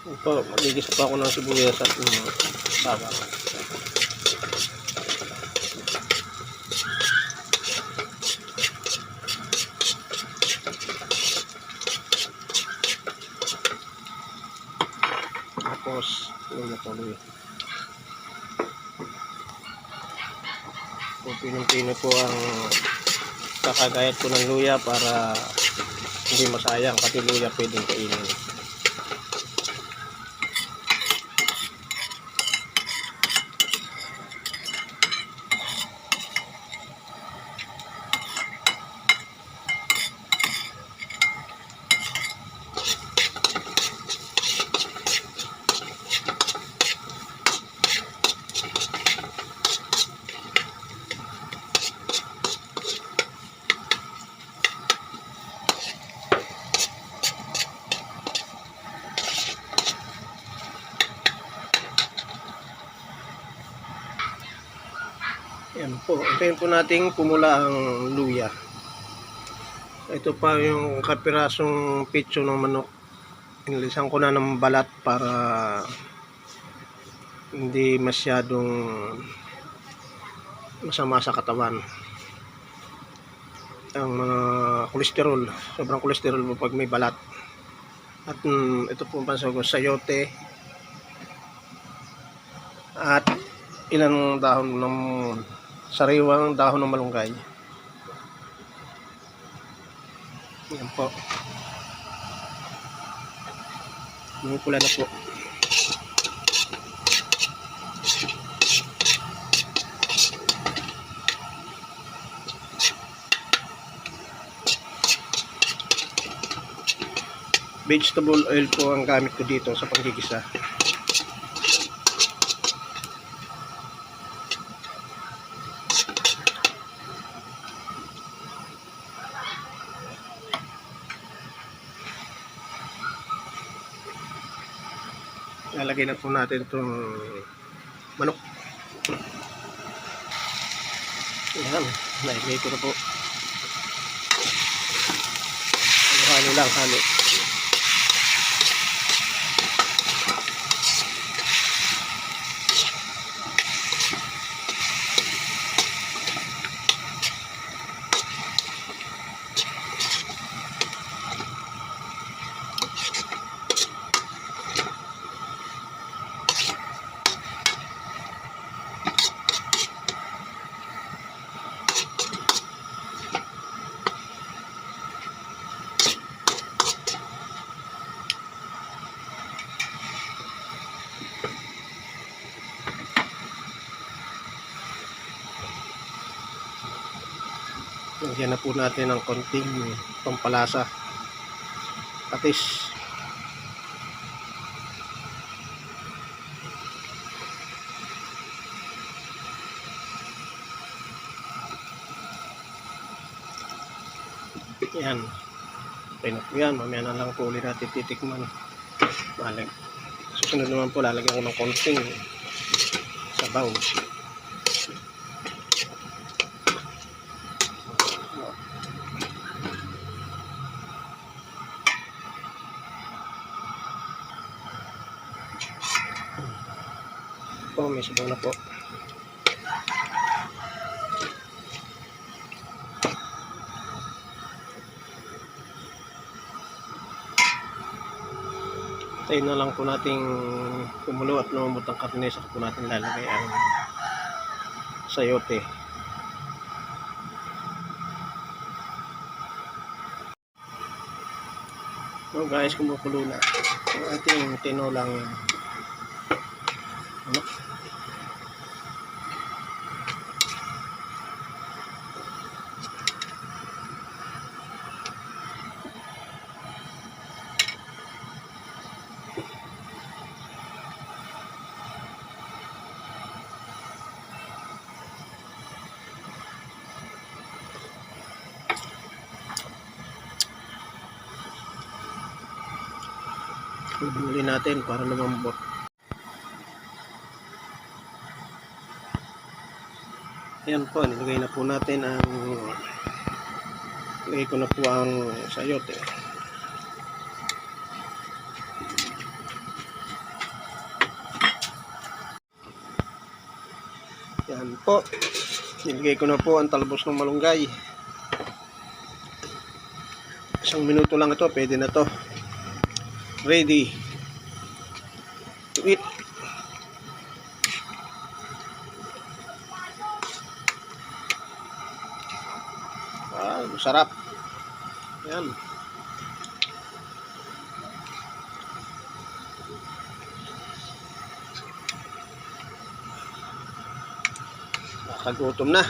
Ito, magigis pa ako ng sibuyas at bawang. Tapos, tuloy. Pinong-pino po ang kakagayat ko ng luya para hindi masayang, pati luya pwedeng kainin. Yan po, hintayin po natin pumula ang luya. Ito pa yung kapirasong pitso ng manok. Inilisan ko na ng balat para hindi masyadong masama sa katawan. Ang mga kolesterol, sobrang kolesterol mo pag may balat. At ito po ang pansago, sayote. At ilang dahon ng sariwang dahon ng malunggay. Yan po. Pula na po. Vegetable oil po ang gamit ko dito sa panggigisa. Lalagay na po natin itong manok. Ayan, nailagay ko na po. Halo lang, halo. Lagyan na po natin ng konting pampalasa. Patis. Yan. Okay na po yan. Mamaya na lang po ulit natin titikman. Susunod naman po lalagyan ko ng konting sabaw. May sabaw na po. Tayo na lang po nating kumulo at lumambot ang karne. Saka po natin lalagay ang sayote. So guys, kumukulo na ang ating tinolang ano? Ibuli natin para lumambot. Ayan po, nilagay na po natin ang lagay ko na po ang sayote. Yan po. Nilagay ko na po ang talbos ng malunggay. 1 minuto lang ito, pwede na to. Ready to eat. Wow, masarap. Yan. Nakagutom na.